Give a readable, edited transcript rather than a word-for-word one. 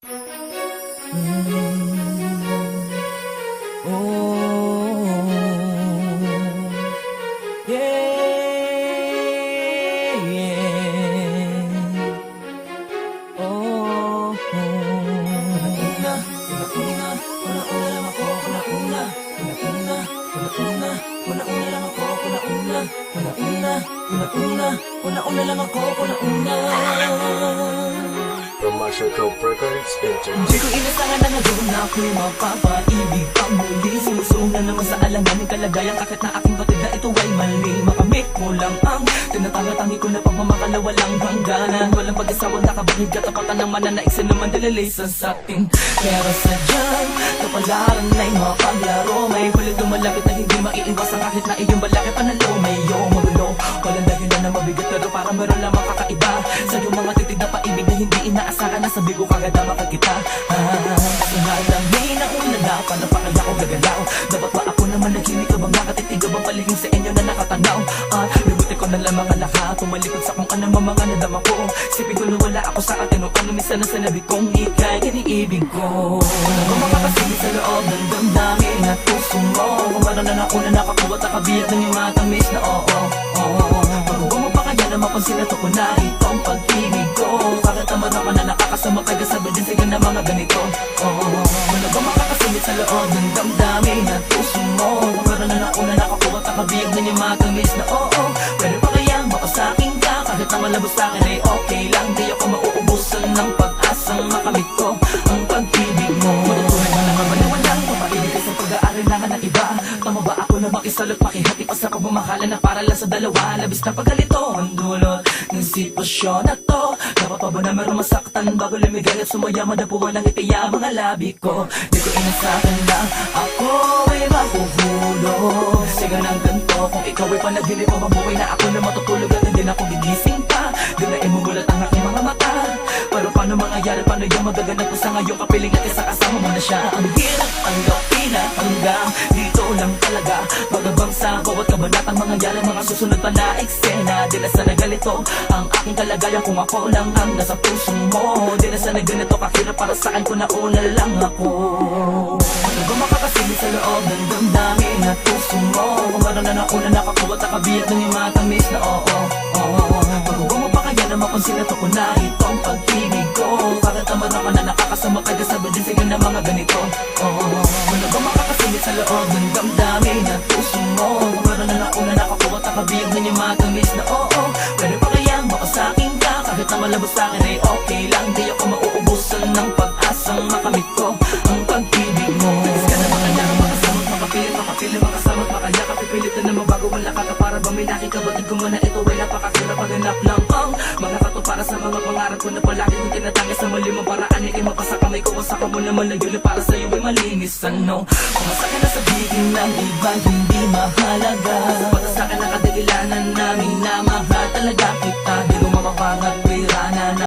Una lang ako, una. From Marshall Records, Hindi ko inasahan na ngayon na ako'y mapapaibig pang muli. Sumusuong na naman sa alanganing kalagayan, kahit na aking batid na ito ay mali. Makamit mo lang ang tinatanga-tangi ko na pagmamakala, walang hangganan. Walang pag-asawang nakabangid, katapatan ng mananaig sa naman dalalisan sa atin. Pero sadyang kapalaran na'y mapaglaro, may kulit lumalapit na hindi maiiwasan kahit na iyong balaki panalo. May iyong magulo, walang dahilan na mabigat, pero para meron lang makakaiba sa iyong mga titig na paibig na hindi inaasahan. Nasabi ko kagad na makakita sinalamin na una na panapakala ko gagalaw. Dapat ba ako naman naghinig ka bang nakatitig ka bang paliging sa inyo na nakatanaw? Nabuti ko na lang mga lahat, tumalikod sa kung ano mga nadama ko. Sipin ko na wala ako sa atin, o ano minsan na sanabi kong ika'y kiniibig ko. Kung makakasili sa loob ng damdamin at puso mo, kung meron na nauna nakakuha at nakabiyag ng iyong matamis na oo. Pag-uwa mo pa kaya na mapansin na to ko na itong pag-ibig ko. Bakit naman naman na nakakasama kaya sabi din sa'yo na mga ganito? Wala ba makakasilip sa loob ng damdamin at puso mo, kung meron na nauna nakakuha at nakabiyag ng iyong matamis na oo. Pero pa kaya makasakin ka, kahit na malabos sa'kin ay okay lang. Di ako mauubusan ng pag-asang makamit ko ang pag-ibig mo. Tunay na nakabaliwalang papaibig ka sa pag-aalinlangan ng iba. Tama ba ako na makisalot, makihati pa sa pagmamahalan na para lang sa dalawa? Labis na pagkalito ang dulot ng sitwasyon na to. Dapat pa ba na meron masaktan bago lumigay at sumaya madapuan ng itiya mga labi ko? Di ko inasakan na ako ay mahuhulog. Sige ng ganito, kung ikaw ay panaginip o mabuhay na ako na matutulog at hindi na ako gigising pa. Di na imumulat ang aking mga mata. Pero paano mangyayari, paano yung magaganap ko sa ngayon kapiling at isa kasama mo na siya? Ang hirap tanggapin na hanggang dito lang talaga. Magabang sa bawat kabanatang mangyayari, mga susunod pa na eksena. Di na sana ganito ang aking kalagayan kung ako lang ang nasa puso mo. Di na sana ganito kahirap para saan ko nauna lang ako. Ano ba makakasilip sa loob ng damdamin at puso mo, kung meron na nauna nakakuha at nakabiyag ng iyong matamis na oo. Pag-uwa mo pa kaya na mapansin na to ko na itong pag-ibig ko. Bakit naman na nakakasama kaya sabi din sa'yo na mga ganito? Ano ba makakasilip sa loob ng damdamin at puso mo, kung meron na nauna nakakuha at nakabiyag ng iyong matamis na oo. Pero pa kaya makasakin ka, kahit na malabos sa'kin ay okay lang. Di ako mauubusan ng pag-asang makamit ko ang pag-ibig mo. Nagis ka na makaya, makasamot, makapilit, makasamot, makaya, kapipilit na naman bago wala ka para ba may nakikabatid ko man na ito ay napakasira paghanap ng mga kato para sa mga pangarap ko na palagi kong tinatangis sa mali mong paraan ay mapasa kamay ko. Kung saka mo naman na yun para sa'yo ay malinis, ano? Kung masaka na sabihin ng iba hindi mahalaga, para sa'kin nakadagilanan namin na mahal talaga kita. Di ko mamapangat